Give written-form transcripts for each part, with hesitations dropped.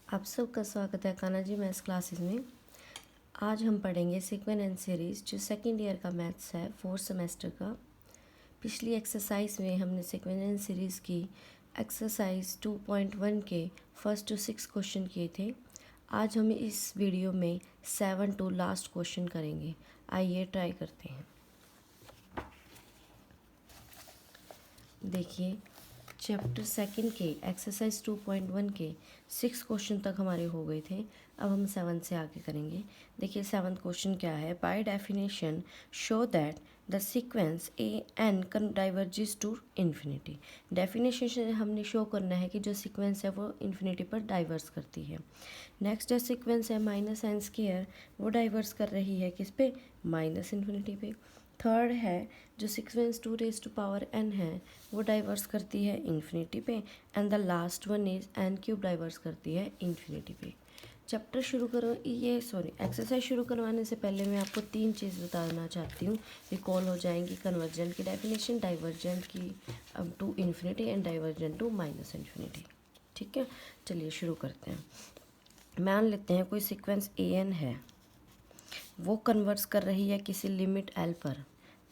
आप सबका स्वागत है कान्हा जी मैथ्स क्लासेस में। आज हम पढ़ेंगे सीक्वेंस एंड सीरीज़ जो सेकेंड ईयर का मैथ्स है, फोर्थ सेमेस्टर का। पिछली एक्सरसाइज में हमने सीक्वेंस एंड सीरीज़ की एक्सरसाइज 2.1 के फर्स्ट टू 6 क्वेश्चन किए थे। आज हम इस वीडियो में 7 टू लास्ट क्वेश्चन करेंगे। आइए ट्राई करते हैं। देखिए, चैप्टर सेकंड के एक्सरसाइज 2.1 के 6 क्वेश्चन तक हमारे हो गए थे। अब हम 7 से आगे करेंगे। देखिए 7th क्वेश्चन क्या है। By definition show that the sequence a n diverges to infinity. Definition से हमने शो करना है कि जो सीक्वेंस है वो इन्फिनिटी पर डाइवर्स करती है। नेक्स्ट जो सीक्वेंस है माइनस एन स्क्वायर, वो डाइवर्स कर रही है किस पे, माइनस इन्फिनिटी पे। थर्ड है जो सीक्वेंस 2n है वो डाइवर्स करती है इन्फिनिटी पे। And the last one is n³ diverse करती है इन्फिनिटी पे। चैप्टर शुरू करो एक्सरसाइज शुरू करवाने से पहले मैं आपको 3 चीज़ बताना चाहती हूँ। रिकॉल हो जाएंगी कन्वर्जेंट की डेफिनेशन, डाइवर्जेंट की to infinity and divergent to minus infinity. ठीक है, चलिए शुरू करते हैं। मान लेते हैं कोई सीक्वेंस an है, वो कन्वर्स कर रही है किसी लिमिट l पर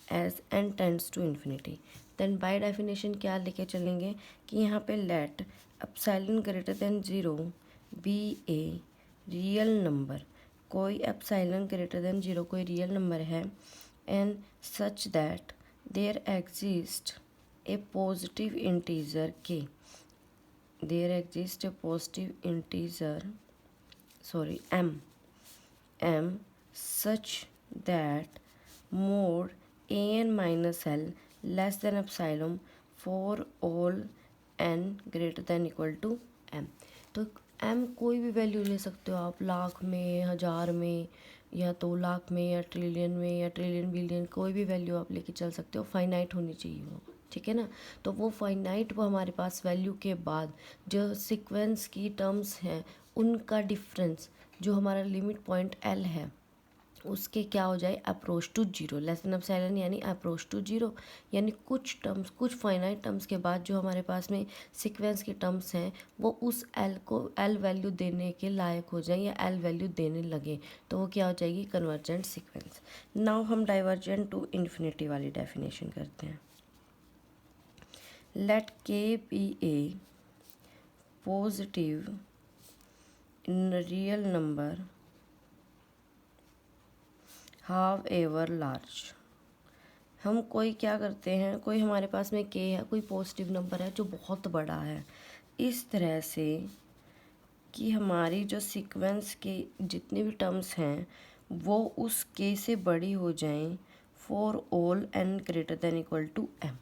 as n tends to infinity. Then by definition क्या लेके चलेंगे कि यहाँ पे let epsilon greater than 0 be a real number. कोई एप्सिलॉन ग्रेटर देन 0 कोई रियल नंबर है and such that there exist a positive integer k, there exist a positive integer m such that mod an minus l less than epsilon for all n greater than equal to m। तो m कोई भी value ले सकते हो आप, लाख में, हज़ार में, या 2 लाख में, या ट्रिलियन में, या ट्रिलियन बिलियन, कोई भी वैल्यू आप लेके चल सकते हो। फाइनाइट होनी चाहिए वो, ठीक है ना। तो वो फाइनाइट वो हमारे पास वैल्यू के बाद जो सीक्वेंस की टर्म्स हैं उनका डिफरेंस जो हमारा लिमिट पॉइंट l है उसके क्या हो जाए, approach to zero, less than epsilon यानी अप्रोच टू जीरो। यानी कुछ टर्म्स, कुछ फाइनाइट टर्म्स के बाद जो हमारे पास में सीक्वेंस के टर्म्स हैं वो उस l को l वैल्यू देने के लायक हो जाए या l वैल्यू देने लगे, तो वो क्या हो जाएगी, कन्वर्जेंट सीक्वेंस। नाउ हम डाइवर्जेंट टू इन्फिनिटी वाली डेफिनेशन करते हैं। Let k be a positive in real number however large. हम कोई क्या करते हैं, कोई हमारे पास में k है, कोई पॉजिटिव नंबर है जो बहुत बड़ा है, इस तरह से कि हमारी जो सीक्वेंस के जितने भी टर्म्स हैं वो उस k से बड़ी हो जाएं for all n greater than equal to m,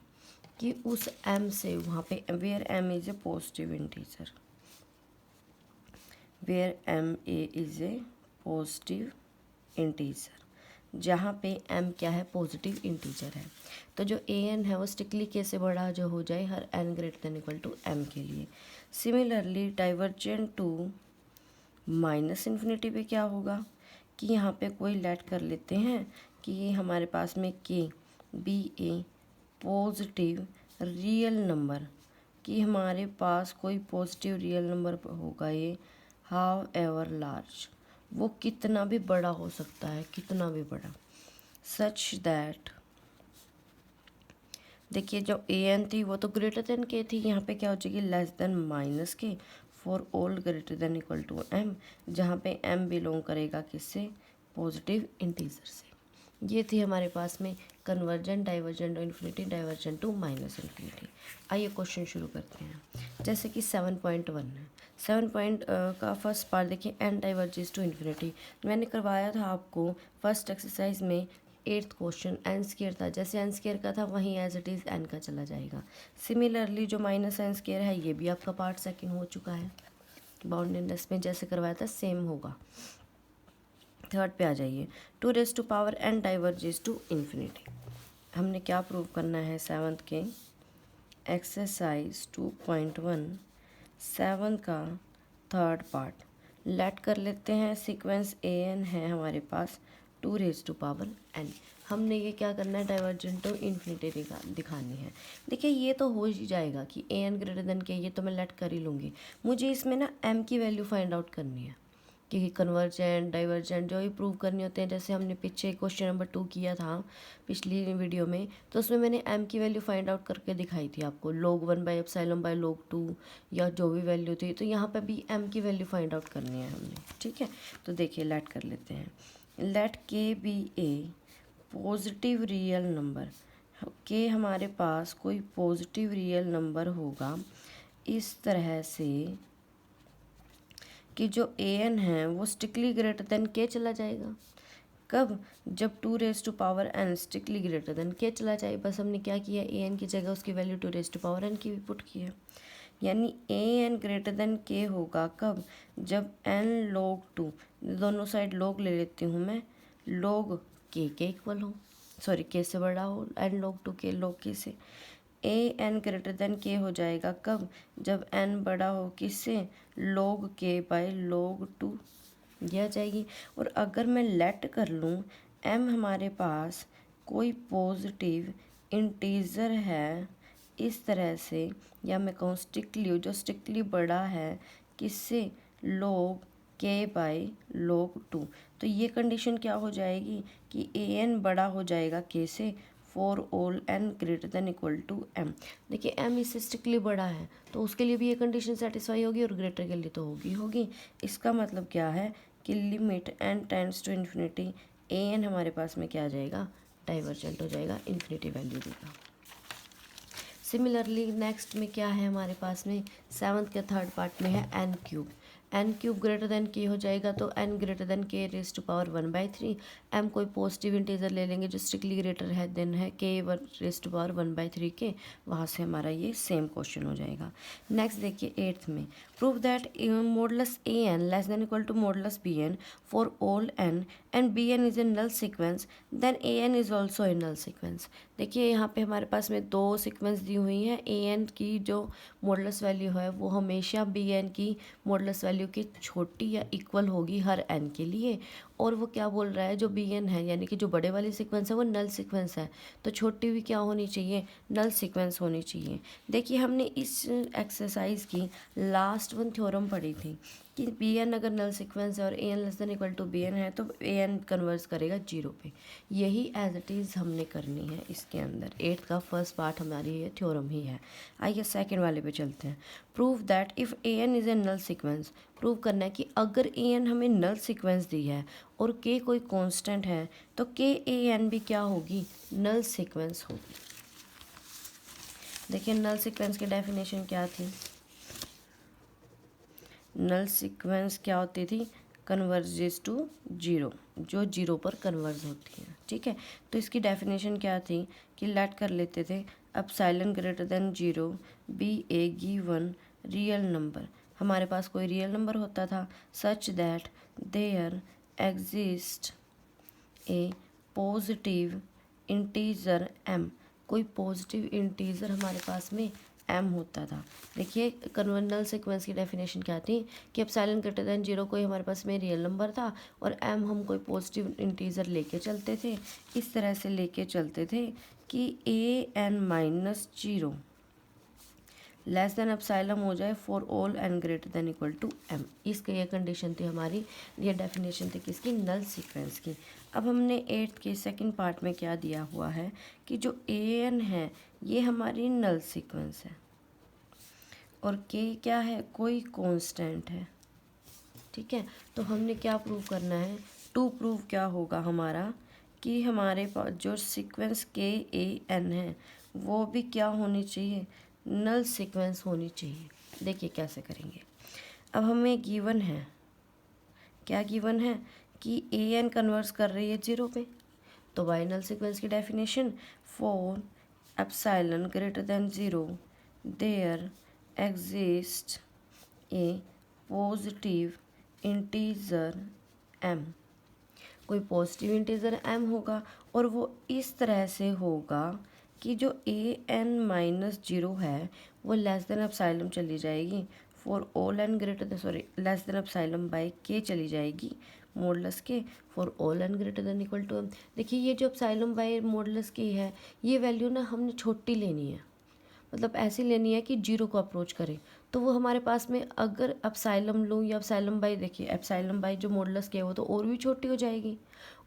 कि उस m से वहाँ पे where m is a positive integer, where m is a positive integer, जहाँ पे m क्या है, पॉजिटिव इंटीजर है। तो जो an है वो स्ट्रिक्टली k से बड़ा जो हो जाए हर n greater than equal to m के लिए। Similarly divergent to minus infinity पे क्या होगा कि यहाँ पे कोई लेट कर लेते हैं कि ये हमारे पास में k be a positive real number, कि हमारे पास कोई पॉजिटिव रियल नंबर होगा ये, हाउ एवर लार्ज, वो कितना भी बड़ा हो सकता है, कितना भी बड़ा, सच दैट, देखिए जो ए एन थी वो तो ग्रेटर देन के थी, यहाँ पे क्या हो जाएगी, less than minus k for all greater than equal to m, जहाँ पे एम बिलोंग करेगा किससे, पॉजिटिव इंटीजर से। ये थी हमारे पास में convergent, divergent to infinity, divergent to minus infinity. आइए क्वेश्चन शुरू करते हैं। जैसे कि 7.1 है, 7 का फर्स्ट पार्ट देखिए, एन डाइवर्जेस टू इन्फिनिटी। मैंने करवाया था आपको फर्स्ट एक्सरसाइज में 8th क्वेश्चन, एन स्क्वायर था, जैसे एन स्क्वायर का था वहीं एज इट इज़ एन का चला जाएगा। सिमिलरली जो माइनस एन स्क्वायर है ये भी आपका पार्ट सेकंड हो चुका है, बाउंडेडनेस में जैसे करवाया था सेम होगा। थर्ड पे आ जाइए, 2n डाइवर्जेस टू इन्फिनिटी। हमने क्या प्रूव करना है 7th के एक्सरसाइज 2.1 7 का थर्ड पार्ट। लेट कर लेते हैं सीक्वेंस an है हमारे पास 2 रेज टू पावर n। हमने ये क्या करना है, डाइवर्जेंट टू इन्फिनिटी दिखानी है। देखिए ये तो हो ही जाएगा कि ए एन ग्रेटर देन के, ये तो मैं लेट कर ही लूँगी। मुझे इसमें ना m की वैल्यू फाइंड आउट करनी है कि कन्वर्जेंट डाइवर्जेंट जो भी प्रूव करने होते हैं, जैसे हमने पीछे क्वेश्चन नंबर 2 किया था पिछली वीडियो में, तो उसमें मैंने m की वैल्यू फाइंड आउट करके दिखाई थी आपको, log 1 by epsilon by log 2 या जो भी वैल्यू थी। तो यहाँ पे भी m की वैल्यू फाइंड आउट करनी है हमने, ठीक है। तो देखिए लेट कर लेते हैं, लेट के B a positive real number, के हमारे पास कोई पॉजिटिव रियल नंबर होगा इस तरह से कि जो ए एन है वो स्ट्रिक्टली ग्रेटर देन के चला जाएगा। कब? जब 2 raise to power n strictly greater than k चला जाए। बस हमने क्या किया, ए एन की जगह उसकी value 2 raise to power n की भी पुट की है। यानी ए एन ग्रेटर देन के होगा कब? जब एन log 2, दोनों साइड log ले लेती हूँ मैं, log के इक्वल हो, सॉरी के से बड़ा हो, एन log 2 के log के से। A N greater than k हो जाएगा कब? जब एन बड़ा हो किससे? log के बाय log 2, ये आ जाएगी। और अगर मैं लेट कर लूँ m हमारे पास कोई पॉजिटिव इंटीजर है इस तरह से, या मैं कहूँ स्ट्रिक्टली, जो स्ट्रिक्टली बड़ा है किससे? log के बाय log 2। तो ये कंडीशन क्या हो जाएगी कि ए एन बड़ा हो जाएगा के से for all n greater than equal to m। देखिए m इससे स्ट्रिक्टली बड़ा है तो उसके लिए भी ये कंडीशन सेटिस्फाई होगी और ग्रेटर के लिए तो होगी। इसका मतलब क्या है कि limit n tends to infinity a n हमारे पास में क्या आ जाएगा, डाइवर्जेंट हो जाएगा, इन्फिनिटी वैल्यू देगा। सिमिलरली नेक्स्ट में क्या है हमारे पास में, 7th के थर्ड पार्ट में है n cube. N cube greater than k हो जाएगा तो n greater than k raise to power 1/3। m कोई पॉजिटिव इंटीजर ले लेंगे जो स्ट्रिक्टली ग्रेटर है देन है के रेज टू पावर 1/3 के, वहाँ से हमारा ये सेम क्वेश्चन हो जाएगा। नेक्स्ट देखिए 8th में, prove that modulus a n less than equal to modulus b n for all n and b n is a null sequence then a n is also a null sequence. देखिए यहाँ पे हमारे पास में दो sequence दी हुई हैं, ए n की जो मॉडुलस वैल्यू है वो हमेशा बी एन की मॉडुलस वैल्यू की छोटी या इक्वल होगी हर एन के लिए। और वो क्या बोल रहा है, जो बी एन है यानी कि जो बड़े वाली सीक्वेंस है वो नल सीक्वेंस है, तो छोटी भी क्या होनी चाहिए, नल सीक्वेंस होनी चाहिए। देखिए हमने इस एक्सरसाइज की लास्ट वन थ्योरम पढ़ी थी कि बी एन अगर नल सीक्वेंस है और a n less than equal to b n है तो ए एन कन्वर्स करेगा 0 पे। यही एज इट इज़ हमने करनी है इसके अंदर। 8th का फर्स्ट पार्ट हमारी ये थ्योरम ही है। आइए सेकंड वाले पे चलते हैं। Prove that if a n is a null sequence, prove करना है कि अगर ए एन हमें नल सीक्वेंस दी है और के कोई कांस्टेंट है तो के ए एन भी क्या होगी, नल सीक्वेंस होगी। देखिए नल सीक्वेंस की डेफिनेशन क्या थी, नल सीक्वेंस क्या होती थी, कन्वर्जेस टू 0, जो 0 पर कन्वर्ज होती है, ठीक है। तो इसकी डेफिनेशन क्या थी कि लेट कर लेते थे, epsilon greater than 0 be a given real number, हमारे पास कोई रियल नंबर होता था such that there exist a positive integer m, कोई पॉजिटिव इंटीजर हमारे पास में m होता था। देखिए कन्वर्नल सीक्वेंस की डेफिनेशन क्या थी कि एप्सिलॉन ग्रेटर देन 0 कोई हमारे पास में रियल नंबर था और m हम कोई पॉजिटिव इंटीजर लेके चलते थे, इस तरह से लेके चलते थे कि a(-0) लेस देन एप्सिलॉन हो जाए for all n greater than equal to m। इसकी ये कंडीशन थी हमारी, ये डेफिनेशन थी किसकी, नल सीक्वेंस की। अब हमने 8th के सेकंड पार्ट में क्या दिया हुआ है कि जो ए एन है ये हमारी नल सीक्वेंस है और के क्या है, कोई कांस्टेंट है, ठीक है। तो हमने क्या प्रूव करना है, टू प्रूव क्या होगा हमारा कि हमारे पास जो सीक्वेंस के ए एन है वो भी क्या होनी चाहिए, नल सीक्वेंस होनी चाहिए। देखिए कैसे करेंगे। अब हमें गिवन है, क्या गिवन है कि ए एन कन्वर्स कर रही है 0 पे, तो बाय नल सीक्वेंस की definition for epsilon greater than 0 there exist a positive integer m, कोई पॉजिटिव इंटीजर m होगा और वो इस तरह से होगा कि जो a(n-0) है वो लेस देन एप्सिलॉन चली जाएगी for all n greater than, sorry less than epsilon by k चली जाएगी modulus k for all n greater than equal to m. देखिए ये जो एप्सिलॉन बाय मॉडुलस की है, ये वैल्यू ना हमने छोटी लेनी है, मतलब ऐसी लेनी है कि जीरो को अप्रोच करे। तो वो हमारे पास में अगर एप्सिलॉन लूँ या एप्सिलॉन बाई, देखिए एप्सिलॉन बाई जो मॉडुलस के है वो तो और भी छोटी हो जाएगी,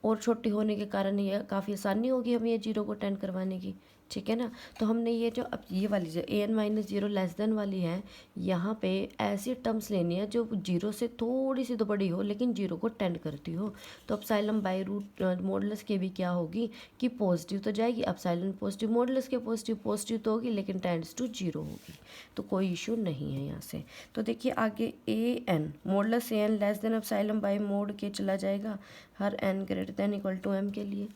और छोटी होने के कारण ये काफ़ी आसानी होगी हमें ये जीरो को टेंड करवाने की, ठीक है ना। तो हमने ये जो अब ये वाली जो a n minus zero less than वाली है, यहाँ पे ऐसी टर्म्स लेनी है जो जीरो से थोड़ी सी तो बड़ी हो लेकिन जीरो को टेंड करती हो। तो एप्सिलॉन बाई रूट मॉडुलस के भी क्या होगी कि पॉजिटिव तो जाएगी, एप्सिलॉन पॉजिटिव मॉडुलस के पॉजिटिव तो होगी लेकिन टेंड्स टू जीरो होगी, तो कोई इशू नहीं है यहाँ से। तो देखिए आगे a n modulus a n less than epsilon by mod k चला जाएगा हर n greater than equal to m के लिए,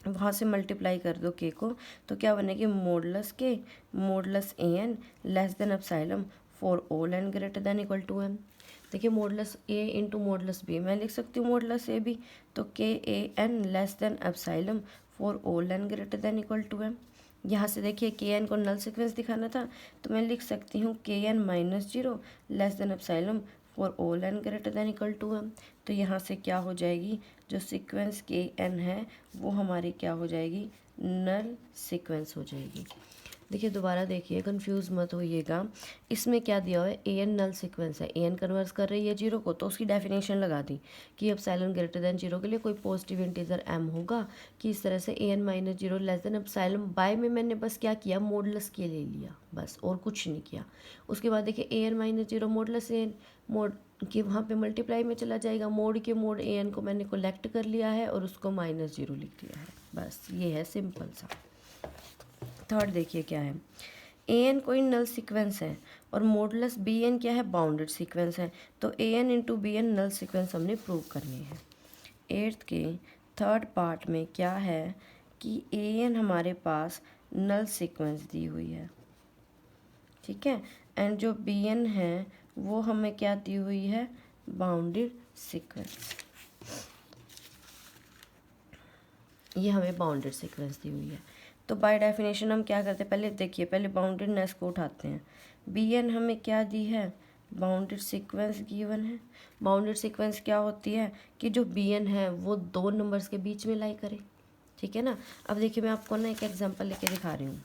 वहाँ से मल्टीप्लाई कर दो के को, तो क्या बनेगी मॉडुलस के modulus a n less than epsilon for all n greater than equal to m. देखिए modulus a into modulus b मैं लिख सकती हूँ मॉडुलस ए बी, तो k a n less than epsilon for all n greater than equal to m. यहाँ से देखिए के एन को नल सीक्वेंस दिखाना था, तो मैं लिख सकती हूँ के n minus zero less than epsilon for all n greater than equal to m. तो यहाँ से क्या हो जाएगी, जो सीक्वेंस के एन है वो हमारी क्या हो जाएगी, नल सीक्वेंस हो जाएगी। देखिए दोबारा देखिए, कंफ्यूज मत होइएगा, इसमें क्या दिया हुआ है, ए एन नल सीक्वेंस है, ए एन कन्वर्स कर रही है जीरो को, तो उसकी डेफिनेशन लगा दी कि एप्सिलॉन ग्रेटर देन जीरो के लिए कोई पॉजिटिव इंटीजर एम होगा, कि इस तरह से a n minus zero less than epsilon by m मैंने बस क्या किया, मॉडुलस के ले लिया बस, और कुछ नहीं किया। उसके बाद देखिए ए n minus zero modulus a n mode कि वहाँ पे मल्टीप्लाई में चला जाएगा, मोड के मोड ए एन को मैंने कलेक्ट कर लिया है और उसको माइनस जीरो लिख दिया है, बस ये है सिंपल सा। थर्ड देखिए क्या है, ए एन कोई नल सीक्वेंस है और मॉडुलस बी एन क्या है, बाउंडेड सीक्वेंस है, तो a n into b N null sequence हमने प्रूव करनी है। एट्थ के थर्ड पार्ट में क्या है कि ए एन हमारे पास नल सीक्वेंस दी हुई है, ठीक है, एंड जो बी एन है वो हमें क्या दी हुई है, बाउंडेड सीक्वेंस, ये हमें बाउंडेड सीक्वेंस दी हुई है। तो बाय डेफिनेशन हम क्या करते हैं, पहले देखिए, पहले बाउंडेडनेस को उठाते हैं। बी एन हमें क्या दी है, बाउंडेड सीक्वेंस गिवन है। बाउंडेड सीक्वेंस क्या होती है कि जो बी एन है वो दो नंबर्स के बीच में लाई करे, ठीक है ना। अब देखिए मैं आपको ना एक एग्जांपल लेके दिखा रही हूँ।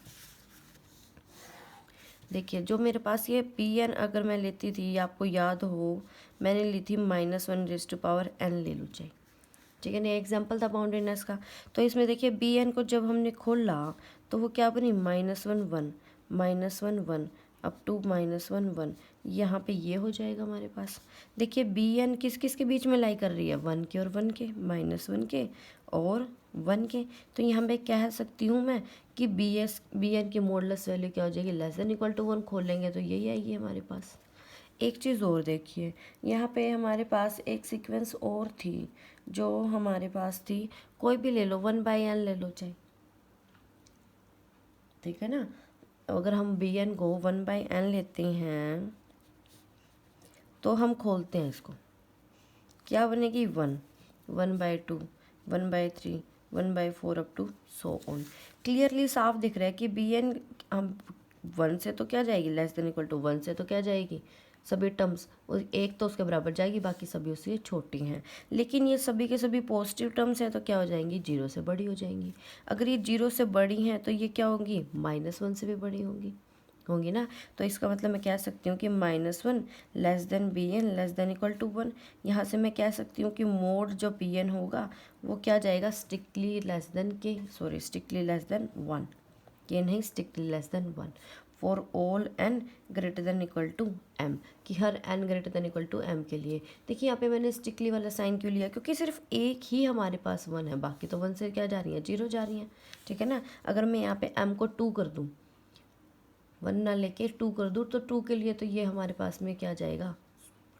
देखिए जो मेरे पास ये पी एन अगर मैं लेती थी, आपको याद हो मैंने ली थी -1⁻n ले लो चाहिए, ठीक है ना, एग्जाम्पल था बाउंडेडनेस का। तो इसमें देखिए बी एन को जब हमने खोला तो वो क्या बनी, -1 अप टू -1 यहाँ पे ये हो जाएगा हमारे पास। देखिए बी एन किस किस के बीच में लाई कर रही है, 1 के और 1 के, -1 के और 1 के। तो यहाँ पे कह सकती हूँ मैं कि बी एन की मॉडुलस वैल्यू क्या हो जाएगी, लेस देन इक्वल टू 1 खोलेंगे तो यही आएगी हमारे पास। एक चीज़ और देखिए, यहाँ पे हमारे पास एक सीक्वेंस और थी जो हमारे पास थी, कोई भी ले लो, 1/n ले लो चाहे, ठीक है ना। अगर हम बी एन को 1/n लेते हैं तो हम खोलते हैं इसको, क्या बनेगी, 1/2 1/3 1/4 up to so on. Clearly साफ दिख रहा है कि बी एन हम 1 से तो क्या जाएगी, लेस देन इक्वल टू 1 से तो क्या जाएगी, सभी टर्म्स एक तो उसके बराबर जाएगी, बाकी सभी उससे छोटी हैं। लेकिन ये सभी के सभी पॉजिटिव टर्म्स हैं तो क्या हो जाएंगी, जीरो से बड़ी हो जाएंगी। अगर ये जीरो से बड़ी हैं तो ये क्या होंगी, -1 से भी बड़ी होंगी ना। तो इसका मतलब मैं कह सकती हूँ कि -1 less than b n less than equal to 1। यहाँ से मैं कह सकती हूँ कि मोड जो बी एन होगा वो क्या जाएगा, स्ट्रिक्टली लेस देन 1 के, नहीं strictly less than 1 for all n greater than equal to m, कि हर n greater than equal to m के लिए। देखिए यहाँ पे मैंने स्ट्रिक्टली वाला साइन क्यों लिया, क्योंकि सिर्फ एक ही हमारे पास 1 है, बाकी तो 1 से क्या जा रही है, 0 जा रही है, ठीक है ना। अगर मैं यहाँ पे m को 2 कर दूँ, 1 ना लेके 2 कर दूँ, तो 2 के लिए तो ये हमारे पास में क्या जाएगा,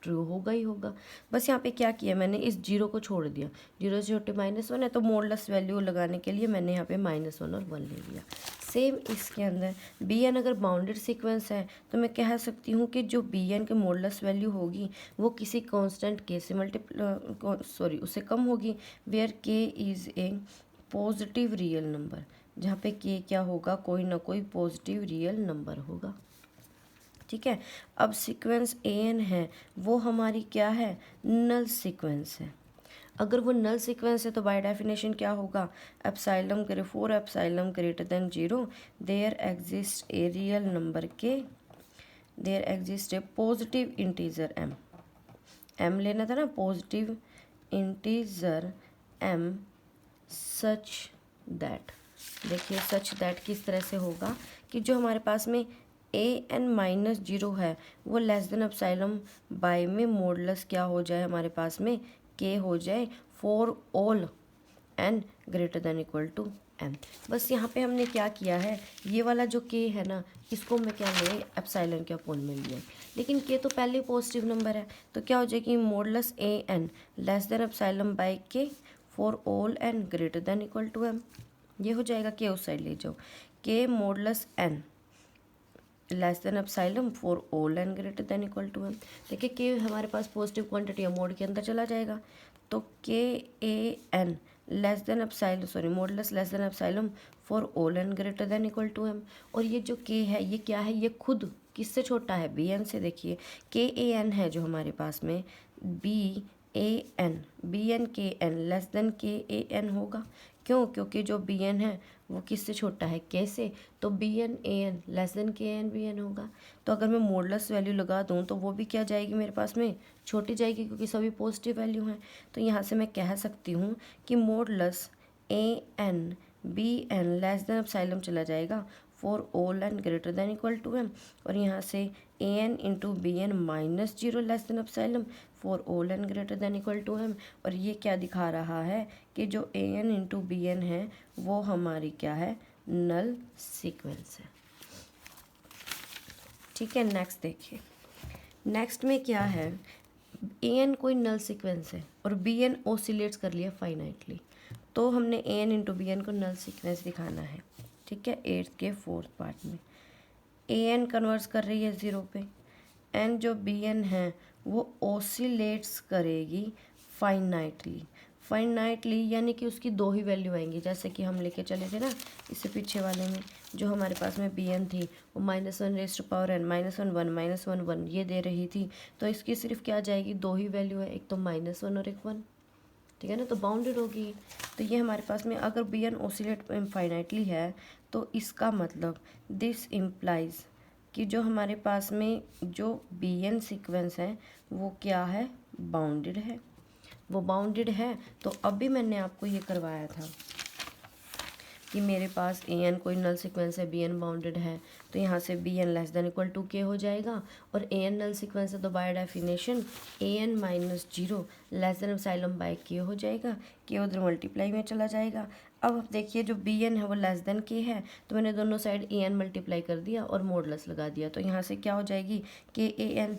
ट्रू होगा ही होगा। बस यहाँ पे क्या किया मैंने, इस जीरो को छोड़ दिया, जीरो से छोटे -1 है तो मॉडुलस वैल्यू लगाने के लिए मैंने यहाँ पे -1 और 1 ले लिया। सेम इसके अंदर बी एन अगर बाउंडेड सीक्वेंस है तो मैं कह सकती हूँ कि जो बी एन के मॉडुलस वैल्यू होगी वो किसी कांस्टेंट के से उससे कम होगी, वेयर के is a positive real number, जहाँ पे के क्या होगा, कोई ना कोई पॉजिटिव रियल नंबर होगा, ठीक है। अब सीक्वेंस ए एन है वो हमारी क्या है, नल सीक्वेंस है, अगर वो नल सीक्वेंस है तो बाय डेफिनेशन क्या होगा, एप्सिलॉन करे 4 epsilon greater than 0 there exist a real number k, there exist a positive integer m, m लेना था ना, positive integer m such that, देखिए सच दैट किस तरह से होगा कि जो हमारे पास में an-0 है वो लेस देन एप्सिलॉन बाय में मॉडुलस क्या हो जाए हमारे पास में k हो जाए for all n greater than equal to m। बस यहाँ पे हमने क्या किया है, ये वाला जो k है ना इसको मैं क्या ले एप्सिलॉन के अपोन में लिया, लेकिन k तो पहले पॉजिटिव नंबर है तो क्या हो जाएगी modulus an less than epsilon by k for all n greater than equal to m। ये हो जाएगा k उस साइड ले जाओ, k modulus n less than epsilon for all n greater than equal to m। देखिए k हमारे पास positive quantity है, मोड के अंदर चला जाएगा तो k a n less than epsilon sorry modulus less than epsilon for all n greater than equal to m। और ये जो k है ये क्या है, ये खुद किससे छोटा है, बी एन से। देखिए k a n है जो हमारे पास में बी एन के एन लेस देन के ए एन होगा, क्यों, क्योंकि जो बी एन है वो किससे छोटा है, के से, तो b n a n less than k n b n होगा। तो अगर मैं मॉडुलस वैल्यू लगा दूँ तो वो भी क्या जाएगी मेरे पास में, छोटी जाएगी, क्योंकि सभी पॉजिटिव वैल्यू हैं। तो यहाँ से मैं कह सकती हूँ कि modulus a n b n less than epsilon चला जाएगा for all n greater than equal to m, और यहाँ से a n into b n -0 less than epsilon for all n greater than equal to m. और ये क्या दिखा रहा है कि जो a n into b n है वो हमारी क्या है, नल सीक्वेंस है। ठीक है, नेक्स्ट देखिए, नेक्स्ट में क्या है, ए एन कोई नल सीक्वेंस है और बी एन ओसिलेट्स कर लिया फाइनाइटली, तो हमने ए एन इंटू बी एन को नल सीक्वेंस दिखाना है। ठीक है, 8th के 4th पार्ट में ए एन कन्वर्स कर रही है 0 पे, एन जो बी एन है वो ओसिलेट्स करेगी फाइनाइटली, फाइनाइटली यानी कि उसकी दो ही वैल्यू आएंगी, जैसे कि हम लेके चले थे ना इससे पीछे वाले में, जो हमारे पास में बी एन थी वो -1 रेज़ टू पावर n -1 1 -1 1 ये दे रही थी, तो इसकी सिर्फ क्या जाएगी, दो ही वैल्यू है, एक तो -1 और एक 1। ठीक है ना, तो बाउंडेड होगी। तो ये हमारे पास में अगर बी एन ओसिलेट फाइनाइटली है तो इसका मतलब दिस इम्प्लाइज कि जो हमारे पास में जो बी एन सीक्वेंस है वो क्या है, बाउंडेड है। वो बाउंडेड है तो अभी मैंने आपको ये करवाया था कि मेरे पास ए एन कोई नल सीक्वेंस है, बी एन बाउंडेड है, तो यहाँ से b n less than equal to k हो जाएगा, और ए एन नल सीक्वेंस है तो by definition a n -0 less than epsilon by k हो जाएगा, के उधर मल्टीप्लाई में चला जाएगा। अब देखिए जो बी एन है वो लेस देन के है, तो मैंने दोनों साइड ए एन मल्टीप्लाई कर दिया और मॉडुलस लगा दिया, तो यहाँ से क्या हो जाएगी, के ए एन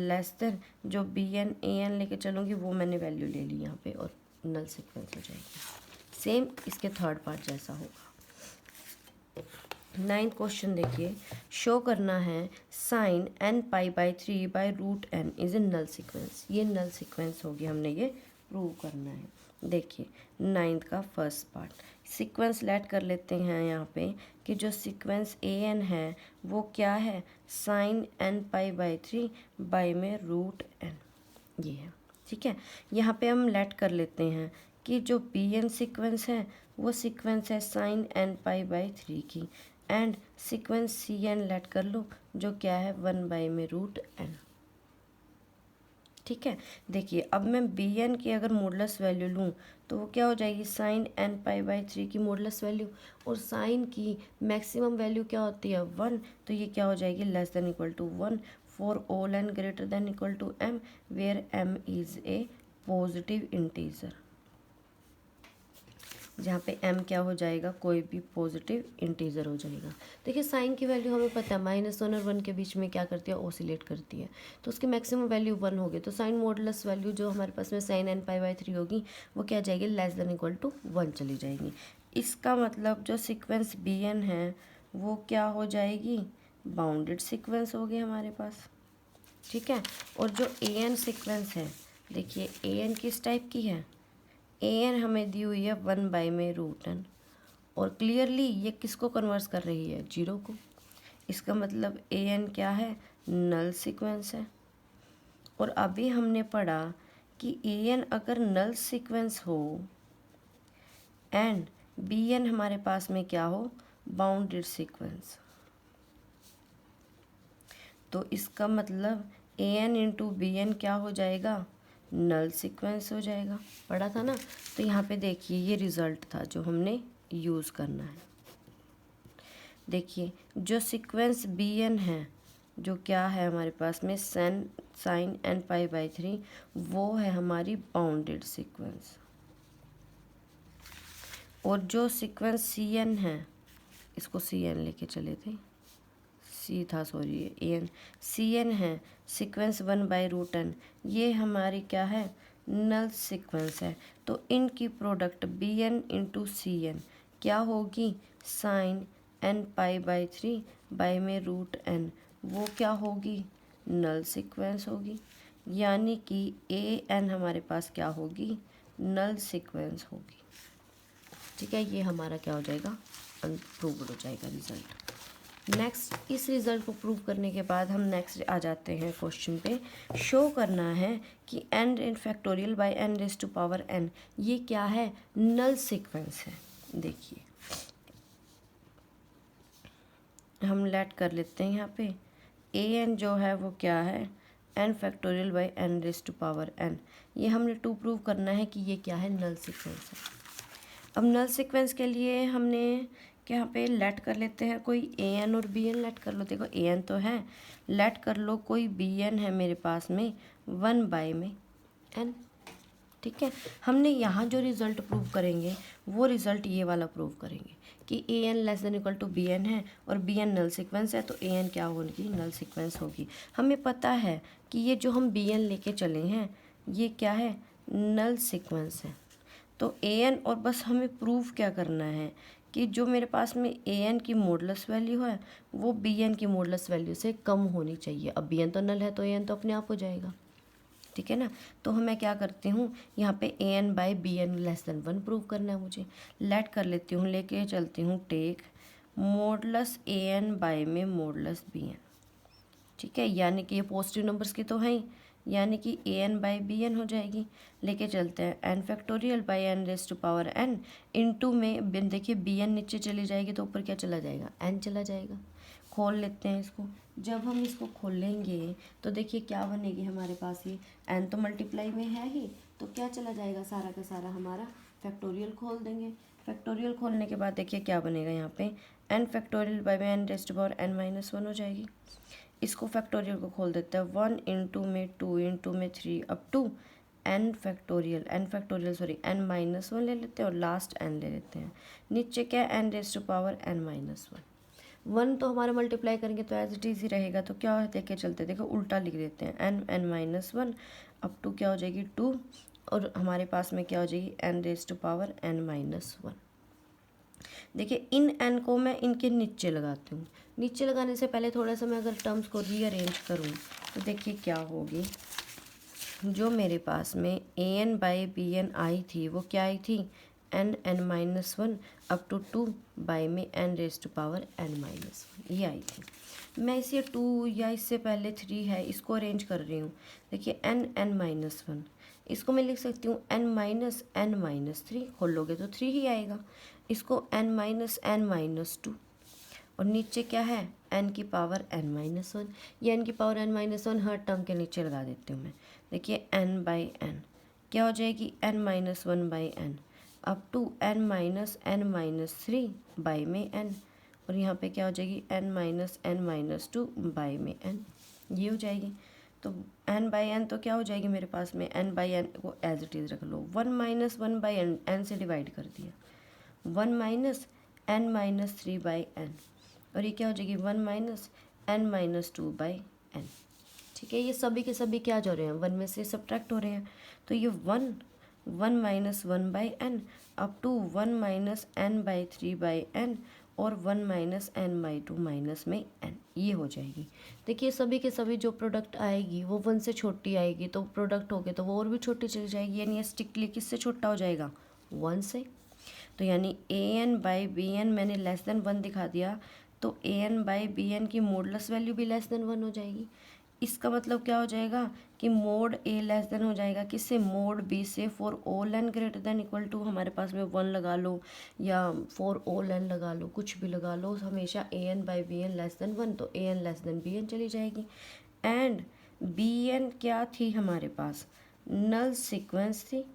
लेस देन जो बी एन ए एन लेके चलूँगी वो मैंने वैल्यू ले ली यहाँ पे, और नल सीक्वेंस हो जाएगी। सेम इसके थर्ड पार्ट जैसा होगा। 9th क्वेश्चन देखिए, शो करना है sine n π/3/√n is a null sequence. ये नल सीक्वेंस होगी, हमने ये प्रूव करना है। देखिए 9th का फर्स्ट पार्ट, सीक्वेंस लेट कर लेते हैं यहाँ पे कि जो सीक्वेंस ए एन है वो क्या है, साइन n π/3 बाय में √n ये है। ठीक है, यहाँ पे हम लेट कर लेते हैं कि जो बी एन सीक्वेंस है वो सीक्वेंस है साइन n π/3 की, and sequence c n let कर लो जो क्या है 1/√n। ठीक है, देखिए अब मैं बी एन की अगर मॉडुलस वैल्यू लूँ तो वो क्या हो जाएगी, साइन n π/3 की मॉडुलस वैल्यू, और साइन की मैक्सिमम वैल्यू क्या होती है 1, तो ये क्या हो जाएगी less than equal to 1 for all n greater than equal to m where m is a positive integer, जहाँ पे m क्या हो जाएगा, कोई भी पॉजिटिव इंटीजर हो जाएगा। देखिए साइन की वैल्यू हमें पता है -1 और 1 के बीच में क्या करती है, ओसिलेट करती है, तो उसकी मैक्सिमम वैल्यू 1 होगी, तो साइन मॉडुलस वैल्यू जो हमारे पास में साइन n π/3 होगी वो क्या जाएगी, लेस देन इक्वल टू 1 चली जाएगी। इसका मतलब जो सीक्वेंस बी एन है वो क्या हो जाएगी, बाउंडेड सीक्वेंस होगी हमारे पास। ठीक है, और जो ए एन सीक्वेंस है, देखिए ए एन किस टाइप की है, ए एन हमें दी हुई है 1/√n, और क्लियरली ये किसको कन्वर्स कर रही है, 0 को। इसका मतलब ए एन क्या है, नल सीक्वेंस है। और अभी हमने पढ़ा कि ए एन अगर नल सीक्वेंस हो एंड बी एन हमारे पास में क्या हो, बाउंडेड सीक्वेंस, तो इसका मतलब ए एन इंटू बी एन क्या हो जाएगा, नल सीक्वेंस हो जाएगा। पढ़ा था ना। तो यहाँ पे देखिए ये रिज़ल्ट था जो हमने यूज़ करना है। देखिए जो सीक्वेंस बी एन है, जो क्या है हमारे पास में सेन साइन एन पाई बाई 3, वो है हमारी बाउंडेड सीक्वेंस। और जो सीक्वेंस सी एन है, इसको सी एन लेके चले थे, सी था sorry a N, C N है सीक्वेंस 1/√n, ये हमारी क्या है, नल सीक्वेंस है। तो इनकी product b n into c n क्या होगी, sine n pi by 3 by में √n, वो क्या होगी, नल सीक्वेंस होगी। यानी कि ए एन हमारे पास क्या होगी, नल सीक्वेंस होगी। ठीक है, ये हमारा क्या हो जाएगा, अनप्रूव्ड हो जाएगा रिजल्ट। नेक्स्ट, इस रिज़ल्ट को प्रूव करने के बाद हम नेक्स्ट आ जाते हैं क्वेश्चन पे। शो करना है कि n in factorial by n raise to power n, ये क्या है, नल सीक्वेंस है। देखिए हम लेट कर लेते हैं यहाँ पे an जो है वो क्या है, n factorial by n raise to power n, ये हमने टू प्रूव करना है कि ये क्या है, नल सीक्वेंस है। अब नल सीक्वेंस के लिए हमने यहाँ पे लेट कर लेते हैं कोई ए एन और बी एन लेट कर लो। देखो ए एन तो है, लेट कर लो कोई बी एन है मेरे पास में 1/n। ठीक है, हमने यहाँ जो रिज़ल्ट प्रूव करेंगे वो रिज़ल्ट ये वाला प्रूव करेंगे कि a n less than equal to b n है और बी एन नल सीक्वेंस है, तो ए एन क्या होगी, नल सीक्वेंस होगी। हमें पता है कि ये जो हम बी एन लेके चले हैं ये क्या है, नल सीक्वेंस है। तो ए एन, और बस हमें प्रूव क्या करना है कि जो मेरे पास में ए एन की मॉडुलस वैल्यू है वो बी एन की मॉडुलस वैल्यू से कम होनी चाहिए। अब बी एन तो नल है तो ए एन तो अपने आप हो जाएगा। ठीक है ना। तो मैं क्या करती हूँ, यहाँ पे a n by b n less than 1 prove करना है मुझे। लेट कर लेती हूँ, लेके चलती हूँ take modulus a n by में मॉडुलस बी एन। ठीक है, यानी कि ये पॉजिटिव नंबर्स की तो है ही, यानी कि a n by b n हो जाएगी। लेके चलते हैं n factorial by n raise to power n into में, देखिए बी एन नीचे चली जाएगी तो ऊपर क्या चला जाएगा, एन चला जाएगा। खोल लेते हैं इसको। जब हम इसको खोलेंगे तो देखिए क्या बनेगी हमारे पास, ये एन तो मल्टीप्लाई में है ही, तो क्या चला जाएगा, सारा का सारा हमारा फैक्टोरियल खोल देंगे। फैक्टोरियल खोलने के बाद देखिए क्या बनेगा, यहाँ पे एन फैक्टोरियल बाई में n raise to power n -1 हो जाएगी। इसको फैक्टोरियल को खोल देते हैं, 1 इंटू में 2 इंटू में 3 up to N factorial n-1 ले लेते हैं और लास्ट n ले लेते हैं। नीचे क्या है, n raise to power n-1। 1 तो हमारा मल्टीप्लाई करेंगे तो एज इट इज ही रहेगा, तो क्या लेके चलते हैं, देखो उल्टा लिख देते हैं, n-1 अप टू क्या हो जाएगी 2, और हमारे पास में क्या हो जाएगी n raise to power n-1। देखिए इन n को मैं इनके नीचे लगाती हूँ। नीचे लगाने से पहले थोड़ा सा मैं अगर टर्म्स को रीअरेंज करूँ तो देखिए क्या होगी, जो मेरे पास में a n by b n आई थी वो क्या आई थी, n-1 अप टू 2 बाई में n raise to power n-1, ये आई थी। मैं इसे 2 या इससे पहले 3 है इसको अरेंज कर रही हूँ। देखिए n-1, इसको मैं लिख सकती हूँ n-3, खोल लोगे तो 3 ही आएगा। इसको n-2, और नीचे क्या है n की पावर n-1, ये n की पावर n-1 हर टर्म के नीचे लगा देती हूँ मैं। देखिए n/n क्या हो जाएगी, n-1/n up to n-3 by में n, और यहाँ पे क्या हो जाएगी n-2 बाई में n, ये हो जाएगी। तो n/n तो क्या हो जाएगी मेरे पास में, n/n को एज इट इज़ रख लो, 1-1/n, n से डिवाइड कर दिया, 1-n-3/n, और ये क्या हो जाएगी 1-n-2/n। ठीक है, ये सभी के सभी क्या हो रहे हैं, 1 में से सब्ट्रैक्ट हो रहे हैं, तो ये 1-1/n अप टू 1-n/3/n और 1-n/2 माइनस में n, ये हो जाएगी। देखिए सभी के सभी जो प्रोडक्ट आएगी वो 1 से छोटी आएगी, तो प्रोडक्ट हो गए तो वो और भी छोटी चली जाएगी, यानी ये स्ट्रिक्टली किससे छोटा हो जाएगा, 1 से। तो यानी ए एन बाई बी एन मैंने लेस देन 1 दिखा दिया, तो a n by b N की मॉडुलस वैल्यू भी लेस देन 1 हो जाएगी। इसका मतलब क्या हो जाएगा कि मोड ए लेस देन हो जाएगा किससे, मोड बी से। For all n greater than equal to, हमारे पास में 1 लगा लो या फॉर ऑल एन लगा लो, कुछ भी लगा लो, हमेशा a n by b n less than 1, तो a n less than b n चली जाएगी। एंड बी एन क्या थी हमारे पास, नल सीक्वेंस थी,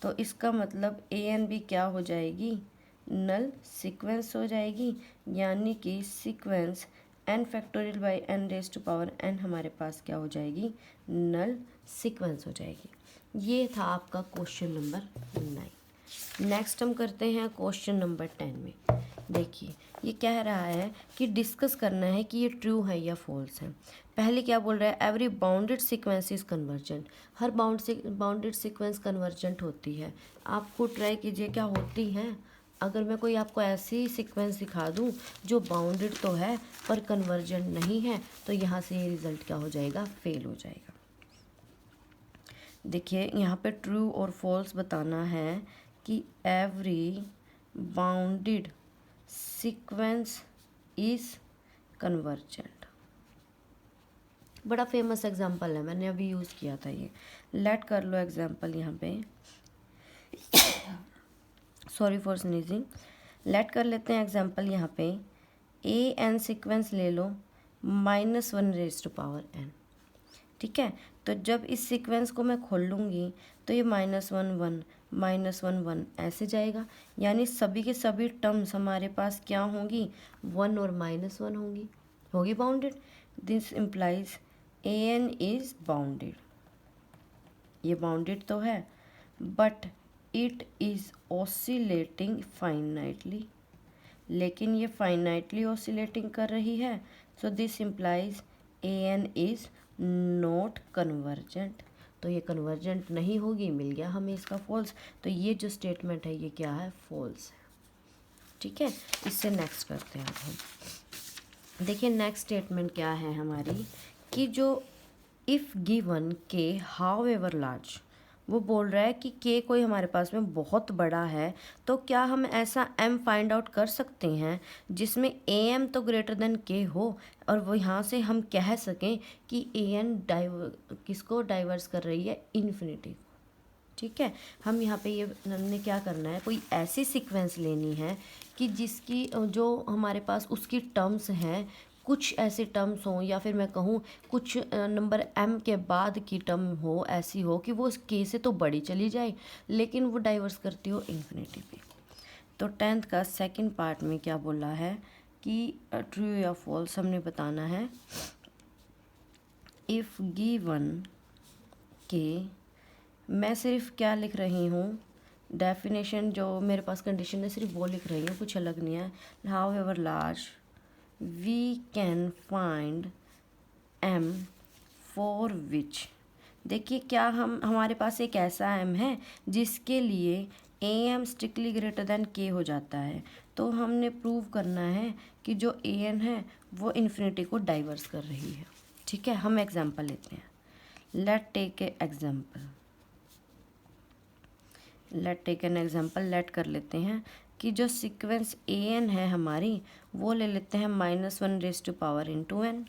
तो इसका मतलब ए एन भी क्या हो जाएगी, नल सीक्वेंस हो जाएगी, यानी कि sequence n factorial by n raise to power n हमारे पास क्या हो जाएगी, नल सीक्वेंस हो जाएगी। ये था आपका क्वेश्चन नंबर 9। नेक्स्ट हम करते हैं क्वेश्चन नंबर 10 में। देखिए ये कह रहा है कि डिस्कस करना है कि ये ट्रू है या फॉल्स है। पहले क्या बोल रहा है, every bounded sequence is convergent, her bounded sequence convergent होती है। आप खुद ट्राई कीजिए क्या होती हैं। अगर मैं कोई आपको ऐसी सीक्वेंस दिखा दूं जो बाउंडेड तो है पर कन्वर्जेंट नहीं है, तो यहाँ से ये रिजल्ट क्या हो जाएगा, फेल हो जाएगा। देखिए यहाँ पे ट्रू और फॉल्स बताना है कि every bounded sequence is convergent. बड़ा फेमस एग्जांपल है, मैंने अभी यूज़ किया था ये। लेट कर लो एग्जांपल यहाँ पे, सॉरी फॉर स्नीजिंग। लेट कर लेते हैं एग्जांपल यहाँ पे, ए एन सीक्वेंस ले लो -1 रेज टू पावर n, ठीक है। तो जब इस सीक्वेंस को मैं खोल लूँगी तो ये -1 1 -1 1 ऐसे जाएगा, यानी सभी के सभी टर्म्स हमारे पास क्या होंगी, 1 और -1 होगी bounded. This implies a n is bounded, ये बाउंडेड तो है but it is oscillating finitely, लेकिन ये फाइनाइटली ऑसिलेटिंग कर रही है। So this implies a n is not convergent, तो ये कन्वर्जेंट नहीं होगी, मिल गया हमें इसका फॉल्स। तो ये जो स्टेटमेंट है ये क्या है, फॉल्स है, ठीक है। इससे नेक्स्ट करते हैं अब हम। देखिए नेक्स्ट स्टेटमेंट क्या है हमारी, कि जो इफ़ गिवन के हाउ एवर लार्ज, वो बोल रहा है कि के कोई हमारे पास में बहुत बड़ा है, तो क्या हम ऐसा m फाइंड आउट कर सकते हैं जिसमें ए एम तो ग्रेटर देन के हो, और वो यहाँ से हम कह सकें कि ए एन किसको डाइवर्स कर रही है, इन्फिनिटी, ठीक है। हम यहाँ पे ये हमने क्या करना है, कोई ऐसी सीक्वेंस लेनी है कि जिसकी जो हमारे पास उसकी टर्म्स हैं, कुछ ऐसे टर्म्स हों, या फिर मैं कहूँ कुछ नंबर m के बाद की टर्म हो, ऐसी हो कि वो k से तो बड़ी चली जाए लेकिन वो डाइवर्स करती हो इन्फिनिटी पे। तो 10th का सेकंड पार्ट में क्या बोला है कि ट्रू या फॉल्स हमने बताना है। इफ़ गिवन के, मैं सिर्फ क्या लिख रही हूँ, डेफिनेशन जो मेरे पास कंडीशन है सिर्फ वो लिख रही हूँ, कुछ अलग नहीं है। However large we can find m for which, देखिए क्या हमारे पास एक ऐसा m है जिसके लिए A M strictly greater than k हो जाता है, तो हमने प्रूव करना है कि जो ए एन है वो इन्फिनिटी को डाइवर्स कर रही है, ठीक है। हम एग्जांपल लेते हैं, let take an example. Let कर लेते हैं कि जो सीक्वेंस ए एन है हमारी, वो ले लेते हैं -1 raise to power into n,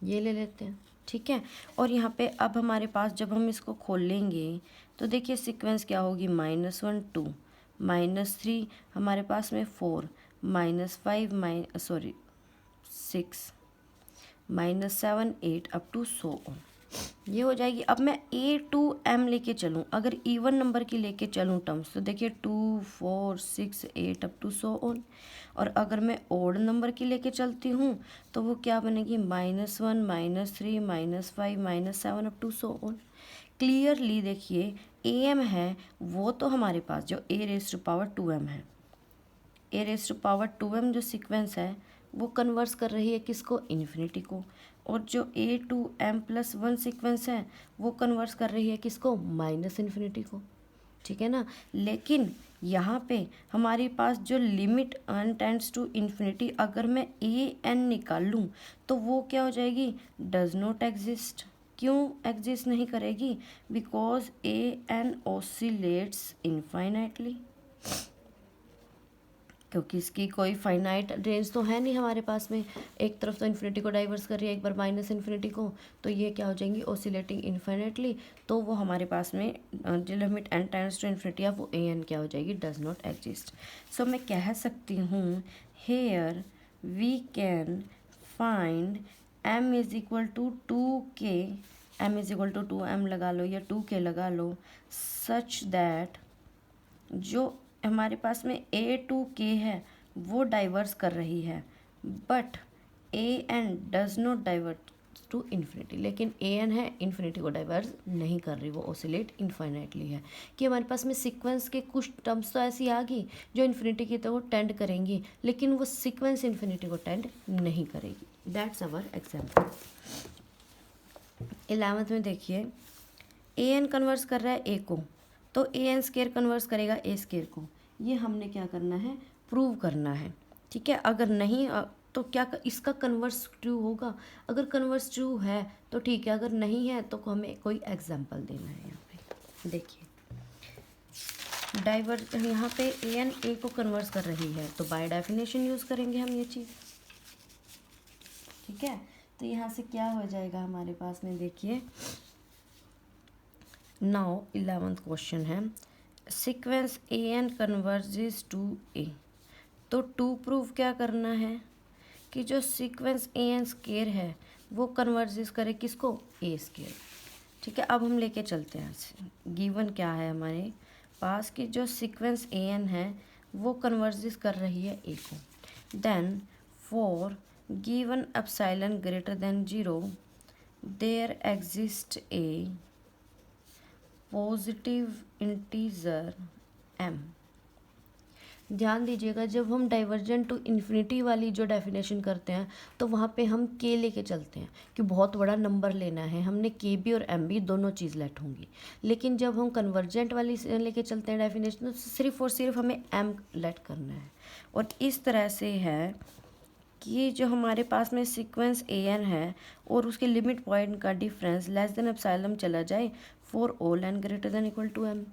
ये ले लेते हैं, ठीक है। और यहाँ पे अब हमारे पास जब हम इसको खोल लेंगे तो देखिए सीक्वेंस क्या होगी, -1 2 -3 हमारे पास में 4 -5 6 -7 8 अप टू सो ऑन, ये हो जाएगी। अब मैं ए टू एम लेके चलूँ, अगर इवन नंबर की लेके चलूँ टर्म्स, तो देखिए 2 4 6 8 अप टू सो ऑन। और अगर मैं ओड नंबर की लेके चलती हूँ तो वो क्या बनेगी, -1 -3 -5 -7 up to so on. Clearly देखिए ए एम है वो तो हमारे पास जो ए रेज टू पावर 2m है, ए रेज टू पावर 2m जो सीक्वेंस है वो कन्वर्स कर रही है किसको, इन्फिनिटी को। और जो ए टू एम प्लस 1 सीक्वेंस है वो कन्वर्स कर रही है किसको, -इन्फिनिटी को, ठीक है ना। लेकिन यहाँ पे हमारे पास जो limit n tends to infinity, अगर मैं ए एन निकाल लूँ तो वो क्या हो जाएगी, डज नॉट एग्जिस्ट। क्यों एग्जिस्ट नहीं करेगी, because a n oscillates infinitely, क्योंकि इसकी कोई फाइनाइट रेंज तो है नहीं हमारे पास में, एक तरफ तो इन्फिनिटी को डाइवर्स कर रही है, एक बार माइनस इन्फिनिटी को, तो ये क्या हो जाएंगी ओसिलेटिंग इन्फिनिटली। तो वो हमारे पास में जो limit n tends to infinity of वो an क्या हो जाएगी, डज नॉट एग्जिस्ट। सो मैं कह सकती हूँ here we can find m is equal to 2k, m is equal to 2m लगा लो या 2k लगा लो, सच दैट जो हमारे पास में a टू k है वो डाइवर्स कर रही है, but an does not divert to infinity, लेकिन an है इन्फिनिटी को डाइवर्स नहीं कर रही, वो ओसिलेट इन्फाइनाइटली है। कि हमारे पास में सीक्वेंस के कुछ टर्म्स तो ऐसी आ गई जो इन्फिनिटी की तरफ टेंड करेंगी, लेकिन वो सीक्वेंस इन्फिनिटी को टेंड नहीं करेगी। That's our example. 11th में देखिए an कन्वर्स कर रहा है a को, तो an स्केयर कन्वर्स करेगा a स्केयर को, ये हमने क्या करना है, प्रूव करना है। ठीक है, अगर नहीं तो क्या इसका कन्वर्स ट्रू होगा, अगर कन्वर्स ट्रू है तो ठीक है, अगर नहीं है तो हमें कोई एग्जांपल देना है। यहाँ पे देखिए यहाँ पे an a को कन्वर्स कर रही है, तो बाय डेफिनेशन यूज़ करेंगे हम ये चीज़। ठीक है, तो यहाँ से क्या हो जाएगा हमारे पास में, देखिए नाउ 11th क्वेश्चन है sequence an converges to a, तो टू प्रूव क्या करना है कि जो सीक्वेंस an स्केयर है वो कन्वर्जेस करे किसको, a स्केयर। ठीक है, अब हम लेके चलते हैं, गिवन क्या है हमारे पास कि जो सीक्वेंस an है वो कन्वर्जेस कर रही है a को, then for given epsilon greater than 0 there exist a positive integer m। ध्यान दीजिएगा, जब हम डाइवर्जेंट टू इन्फिनिटी वाली जो डेफिनेशन करते हैं तो वहाँ पे हम k लेके चलते हैं कि बहुत बड़ा नंबर लेना है, हमने k भी और m भी दोनों चीज़ लेट होंगी। लेकिन जब हम कन्वर्जेंट वाली लेके चलते हैं डेफिनेशन, तो सिर्फ और सिर्फ हमें m लेट करना है। और इस तरह से है कि जो हमारे पास में सीक्वेंस an है और उसके लिमिट पॉइंट का डिफरेंस लेस देन एप्सिलॉन चला जाए for all n greater than equal to m।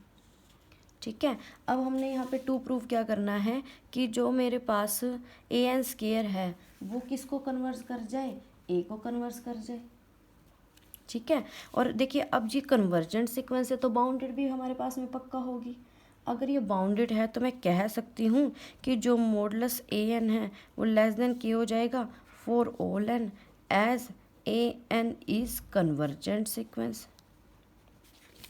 ठीक है, अब हमने यहाँ पे टू प्रूफ क्या करना है कि जो मेरे पास an स्केयर है वो किसको कन्वर्स कर जाए, a को कन्वर्स कर जाए। ठीक है, और देखिए अब ये कन्वर्जेंट सीक्वेंस है तो बाउंडेड भी हमारे पास में पक्का होगी। अगर ये बाउंडेड है तो मैं कह सकती हूँ कि जो मॉडुलस an है वो लेस देन k हो जाएगा for all n as an is convergent sequence.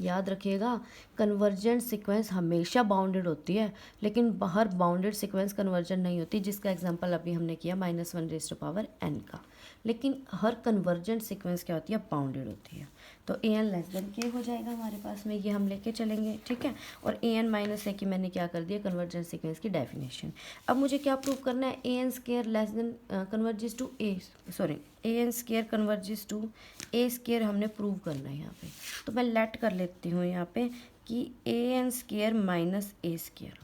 याद रखिएगा, कन्वर्जेंट सीक्वेंस हमेशा बाउंडेड होती है, लेकिन हर बाउंडेड सीक्वेंस कन्वर्जेंट नहीं होती, जिसका एग्जांपल अभी हमने किया -1n का। लेकिन हर कन्वर्जेंट सीक्वेंस क्या होती है, बाउंडेड होती है। तो an लेस देन k हो जाएगा हमारे पास में, ये हम लेके चलेंगे। ठीक है, और an माइनस a की मैंने क्या कर दिया, कन्वर्जेंट सीक्वेंस की डेफिनेशन। अब मुझे क्या प्रूव करना है, an square less than converges to a, sorry an square converges to a square हमने प्रूव करना है यहाँ पे। तो मैं लेट कर लेती हूँ यहाँ पे कि an square minus a square,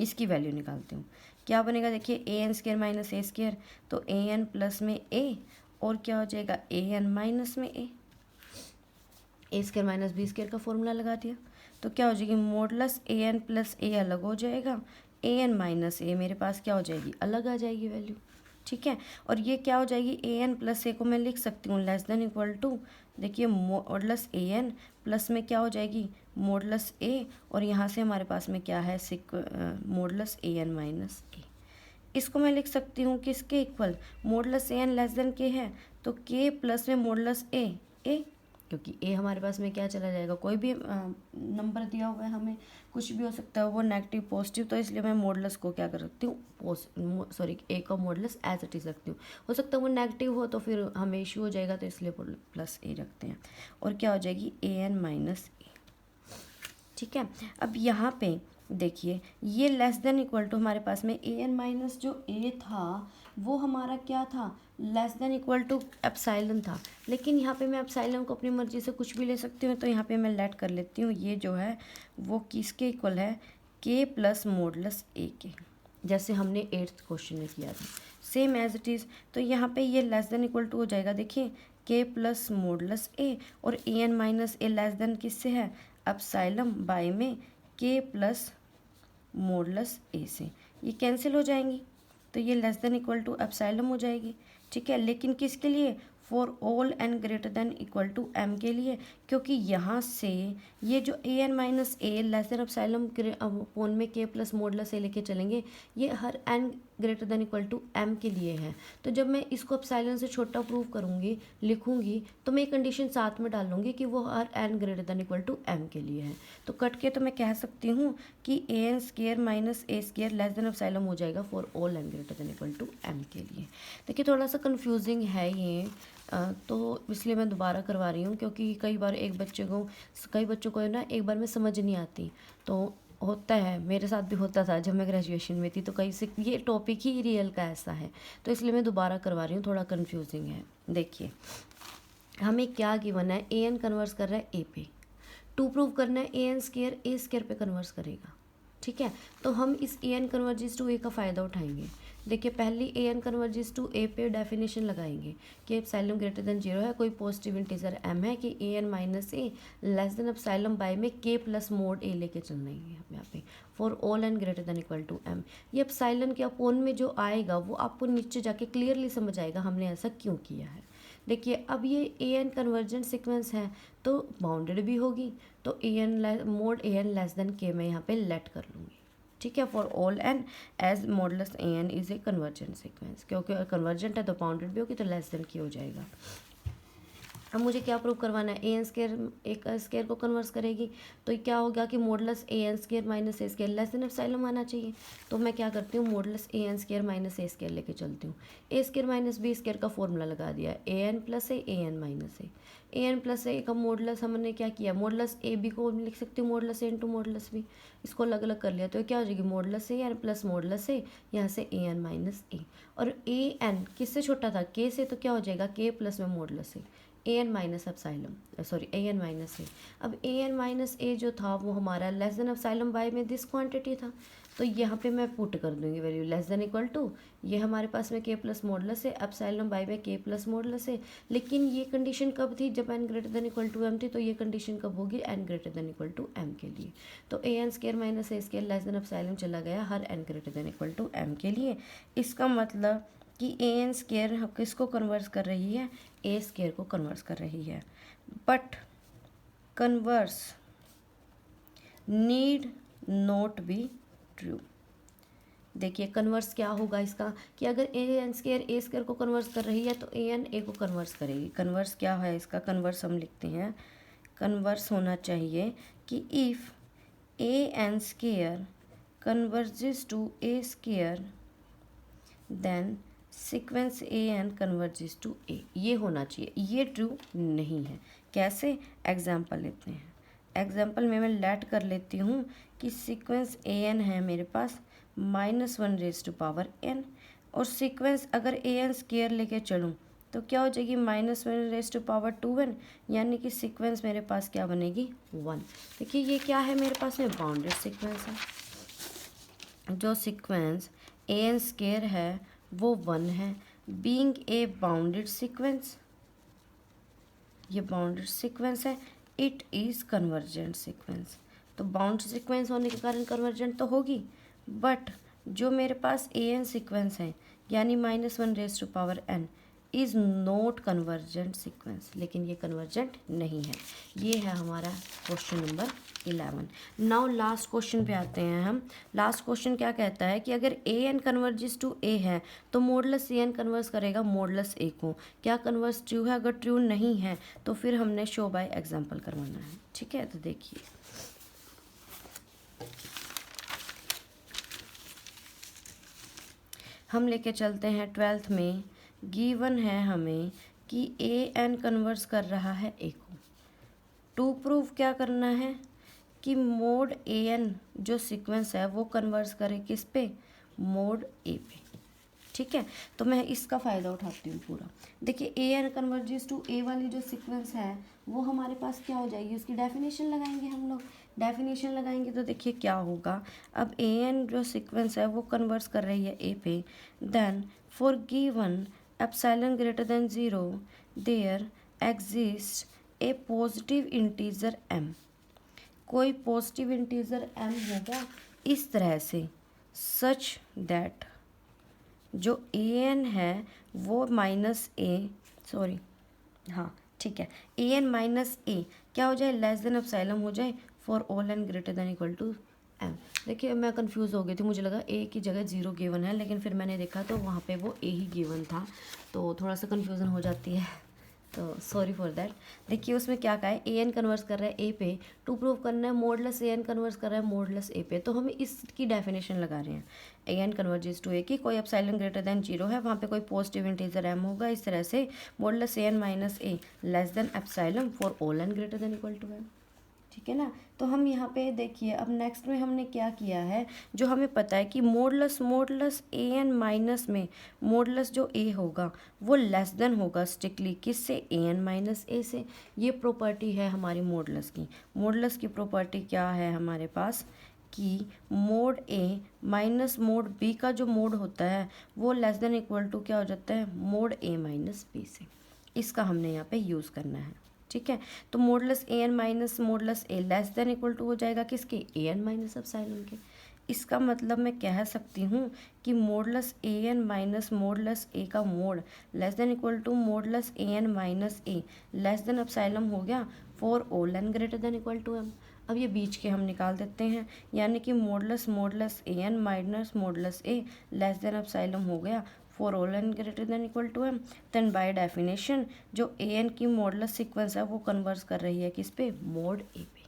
इसकी वैल्यू निकालती हूँ। क्या बनेगा, देखिए an square minus a square, तो an प्लस में a और क्या हो जाएगा an माइनस में a square minus b square का फॉर्मूला लगा दिया, तो क्या हो जाएगी मॉडुलस an प्लस a अलग हो जाएगा, an माइनस a मेरे पास क्या हो जाएगी, अलग आ जाएगी वैल्यू। ठीक है, और ये क्या हो जाएगी an प्लस a को मैं लिख सकती हूँ लेस देन इक्वल टू, देखिए मॉडुलस an प्लस में क्या हो जाएगी मॉडुलस a, और यहाँ से हमारे पास में क्या है मॉडुलस an माइनस a। इसको मैं लिख सकती हूँ किसके equal, modulus an less then k है तो k प्लस में मॉडुलस a, क्योंकि a हमारे पास में क्या चला जाएगा, कोई भी नंबर दिया हुआ है हमें, कुछ भी हो सकता है वो नेगेटिव पॉजिटिव, तो इसलिए मैं मॉडुलस को क्या कर सकती हूँ, सॉरी a का मॉडुलस एज इट इज रखती हूँ। हो सकता है वो नेगेटिव हो तो फिर हमें इशू हो जाएगा, तो इसलिए प्लस a रखते हैं, और क्या हो जाएगी an माइनस a। ठीक है, अब यहाँ पे देखिए ये लेस देन इक्वल टू हमारे पास में an माइनस जो a था वो हमारा क्या था, less than equal to epsilon था। लेकिन यहाँ पे मैं एप्सिलॉन को अपनी मर्जी से कुछ भी ले सकती हूँ, तो यहाँ पे मैं लेट कर लेती हूँ ये जो है वो किसके इक्वल है, k प्लस मॉडुलस a के, जैसे हमने 8th क्वेश्चन में किया था, सेम एज इट इज़। तो यहाँ पे ये लेस देन इक्वल टू हो जाएगा, देखिए k प्लस मॉडुलस a, और an minus a less than किससे है, एप्सिलॉन बाय में k प्लस मॉडुलस a से। ये कैंसिल हो जाएंगी, तो ये less than equal to epsilon हो जाएगी, ठीक है। लेकिन किसके लिए, for all n greater than equal to m के लिए, क्योंकि यहाँ से ये जो a n minus a less than epsilon upon में के प्लस मॉडुलस ए लेके चलेंगे, ये हर n greater than equal to m के लिए है। तो जब मैं इसको एप्सिलॉन से छोटा प्रूव करूँगी, लिखूँगी, तो मैं एक कंडीशन साथ में डालूंगी कि वो हर n greater than equal to m के लिए है। तो कट के तो मैं कह सकती हूँ कि a n square minus a square less than epsilon हो जाएगा for all n greater than equal to m के लिए। देखिए थोड़ा सा कन्फ्यूजिंग है ये, तो इसलिए मैं दोबारा करवा रही हूँ, क्योंकि कई बच्चों को ना एक बार में समझ नहीं आती। तो होता है, मेरे साथ भी होता था जब मैं ग्रेजुएशन में थी, तो कई से ये टॉपिक ही रियल का ऐसा है, तो इसलिए मैं दोबारा करवा रही हूँ, थोड़ा कन्फ्यूजिंग है। देखिए हमें क्या गिवन है, ए एन कन्वर्स कर रहा है ए पे, टू प्रूव करना है ए एन स्केयर ए स्केयर पे कन्वर्स करेगा, ठीक है। तो हम इस ए एन कन्वर्जेस टू ए का फ़ायदा उठाएंगे। देखिए पहली ए एन कन्वर्जेस टू ए पे डेफिनेशन लगाएंगे कि एप्सिलॉन ग्रेटर देन 0 है, कोई पॉजिटिव इंटीजर एम है, कि a n minus a less than epsilon by में के प्लस मोड ए लेके चलना है हम यहाँ पे, for all n greater than equal to m. ये एप्सिलॉन के अपोन में जो आएगा वो आपको नीचे जाके क्लियरली समझ आएगा हमने ऐसा क्यों किया है। देखिए अब ये ए एन कन्वर्जेंट सीक्वेंस है तो बाउंडेड भी होगी, तो a n mod a n less than k मैं यहाँ पे लेट कर लूँगी, ठीक है, for all n as modulus a n is a convergent sequence, क्योंकि कन्वर्जेंट है तो बाउंडेड भी होगी, तो लेस देन की हो जाएगा। अब मुझे क्या प्रूव करवाना है, ए एन स्केयर एक स्केयर को कन्वर्स करेगी, तो क्या होगा कि modulus a n square minus a square less than epsilon आना चाहिए। तो मैं क्या करती हूँ, modulus a n square minus a square लेके चलती हूँ। ए स्केयर माइनस बी स्केयर का फॉर्मूला लगा दिया, A N plus A n minus A N plus ए का मॉडुलस हमने क्या किया, मॉडुलस ए बी को लिख सकती हूँ modulus a into modulus B, इसको अलग अलग कर लिया, तो क्या हो जाएगी modulus a N plus modulus ए, यहाँ से ए एन माइनस ए, और ए एन किससे छोटा था, के से, तो क्या हो जाएगा के प्लस में modulus a n minus epsilon, sorry a n minus a. अब ए एन माइनस ए जो था वो हमारा लेस देन एप्सिलॉन बाय में दिस क्वांटिटी था, तो यहाँ पे मैं पुट कर दूँगी value less than equal to, ये हमारे पास में के प्लस मॉडुलस है, एप्सिलॉन बाय में के प्लस मॉडुलस है। लेकिन ये कंडीशन कब थी, जब n greater than equal to m थी, तो ये कंडीशन कब होगी, n greater than equal to m के लिए। तो a n square minus a square less than epsilon चला गया हर n greater than equal to m के लिए। इसका मतलब कि ए एन स्केयर किसको कन्वर्स कर रही है, ए स्केयर को कन्वर्स कर रही है, but converse need not be true. देखिए कन्वर्स क्या होगा इसका, कि अगर ए एन स्केयर ए स्केयर को कन्वर्स कर रही है तो ए एन ए को कन्वर्स करेगी। कन्वर्स क्या है इसका, कन्वर्स हम लिखते हैं, कन्वर्स होना चाहिए कि if a n square converges to a square then sequence a n converges to a, ये होना चाहिए, ये ट्रू नहीं है। कैसे, एग्जाम्पल लेते हैं, एग्जाम्पल में मैं लेट कर लेती हूँ कि सीक्वेंस ए एन है मेरे पास -1 रेज टू पावर एन, और सीक्वेंस अगर ए एन स्केयर लेके चलूँ तो क्या हो जाएगी -1 रेज टू पावर 2n, यानी कि सीक्वेंस मेरे पास क्या बनेगी 1। देखिए ये क्या है, मेरे पास में बाउंडेड सीक्वेंस है, जो सीक्वेंस ए एन स्केयर है वो 1 है, बीइंग ए बाउंडेड सीक्वेंस, ये बाउंडेड सीक्वेंस है, इट इज़ कन्वर्जेंट सीक्वेंस। तो बाउंड सीक्वेंस होने के कारण कन्वर्जेंट तो होगी, बट जो मेरे पास ए एन सीक्वेंस है यानी -1 raise to power n is not convergent sequence, लेकिन ये कन्वर्जेंट नहीं है। ये है हमारा question number 11। Now last question पे आते हैं हम। लास्ट क्वेश्चन क्या कहता है कि अगर ए एन कन्वर्जेस टू ए है तो मॉडुलस ए एन कन्वर्स करेगा मॉडुलस ए को। क्या कन्वर्स ट्रू है, अगर ट्रू नहीं है तो फिर हमने शो बाय एग्जाम्पल करवाना है, ठीक है। तो देखिए हम लेके चलते हैं 12th में, गिवन है हमें कि ए एन कन्वर्स कर रहा है ए को। टू प्रूफ क्या करना है कि मोड ए एन जो सीक्वेंस है वो कन्वर्स करे किस पे, मोड ए पे, ठीक है। तो मैं इसका फ़ायदा उठाती हूँ पूरा। देखिए ए एन कन्वर्जेस टू ए वाली जो सीक्वेंस है वो हमारे पास क्या हो जाएगी, उसकी डेफिनेशन लगाएंगे हम लोग। डेफिनेशन लगाएंगे तो देखिए क्या होगा, अब ए एन जो सीक्वेंस है वो कन्वर्स कर रही है ए पे, then for given epsilon greater than 0 there exist a positive integer m. कोई पॉजिटिव इंटीजर एम होगा इस तरह से, सच दैट जो ए एन है वो माइनस ए, सॉरी हाँ ठीक है, ए एन माइनस ए क्या हो जाए, लेस देन एप्सिलॉन हो जाए for all n greater than equal to m. देखिए मैं कंफ्यूज हो गई थी, मुझे लगा ए की जगह 0 गिवन है, लेकिन फिर मैंने देखा तो वहाँ पे वो ए ही गिवन था, तो थोड़ा सा कन्फ्यूज़न हो जाती है, तो सॉरी फॉर दैट। देखिए उसमें क्या कहा है, ए एन कन्वर्स कर रहा है ए पे, टू प्रूव करना है मॉडलेस ए एन कन्वर्स कर रहा है मॉडलेस ए पे, तो हम इसकी डेफिनेशन लगा रहे हैं, ए एन कन्वर्जेस टू ए की कोई एप्सिलॉन ग्रेटर देन 0 है, वहाँ पे कोई पॉजिटिव इंटीजर एम होगा, इस तरह से modulus a n minus a less than epsilon for all n greater than equal to m. ठीक है ना। तो हम यहाँ पे देखिए अब नेक्स्ट में हमने क्या किया है, जो हमें पता है कि मॉडलस ए एन माइनस में मॉडलस जो ए होगा वो लेस देन होगा स्ट्रिक्टली किससे, ए एन माइनस ए से। ये प्रॉपर्टी है हमारी मॉडलस की। मॉडलस की प्रॉपर्टी क्या है हमारे पास कि मोड ए माइनस मोड बी का जो मोड होता है वो लेस देन इक्वल टू क्या हो जाता है, मोड ए माइनस बी से। इसका हमने यहाँ पे यूज़ करना है। ठीक है, तो modulus a n minus modulus a less than equal to हो जाएगा किसके, ए एन माइनस एप्सिलॉन के। इसका मतलब मैं कह सकती हूँ कि modulus a n minus modulus a का mod less than equal to modulus a n minus a less than epsilon हो गया for all n greater than equal to m. अब ये बीच के हम निकाल देते हैं, यानी कि modulus modulus a n minus modulus a less than epsilon हो गया for all n greater than equal to m. Then by definition जो ए एन की मॉडलस सीक्वेंस है वो कन्वर्स कर रही है किस पे, मोड ए पे।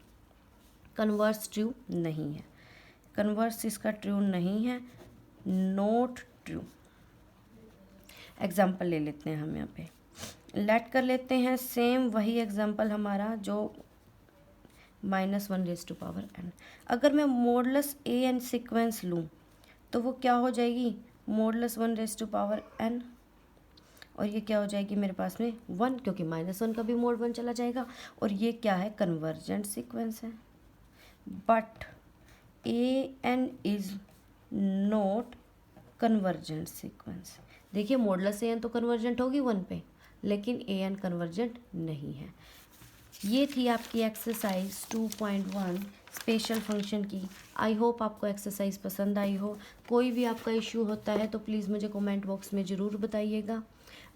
कन्वर्स ट्रू नहीं है, कन्वर्स इसका ट्रू नहीं है, नॉट ट्रू। एग्जाम्पल ले लेते हैं हम यहाँ पे, लेट कर लेते हैं सेम वही एग्जाम्पल हमारा जो -1⁻n। अगर मैं मॉडलस ए एन सिक्वेंस लूँ तो वो क्या हो जाएगी, (1⁻n) और ये क्या हो जाएगी मेरे पास में 1, क्योंकि -1 का भी मोड 1 चला जाएगा, और ये क्या है, कन्वर्जेंट सीक्वेंस है। But a n is not convergent sequence. देखिए मॉडलस ए एन तो कन्वर्जेंट होगी 1 पे, लेकिन ए एन कन्वर्जेंट नहीं है। ये थी आपकी एक्सरसाइज 2.1 स्पेशल फंक्शन की। आई होप आपको एक्सरसाइज पसंद आई हो। कोई भी आपका इश्यू होता है तो प्लीज़ मुझे कमेंट बॉक्स में ज़रूर बताइएगा।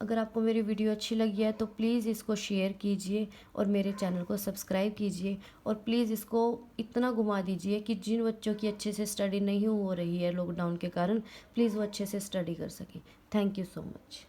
अगर आपको मेरी वीडियो अच्छी लगी है तो प्लीज़ इसको शेयर कीजिए और मेरे चैनल को सब्सक्राइब कीजिए, और प्लीज़ इसको इतना घुमा दीजिए कि जिन बच्चों की अच्छे से स्टडी नहीं हो रही है लॉकडाउन के कारण, प्लीज़ वो अच्छे से स्टडी कर सकें। Thank you so much.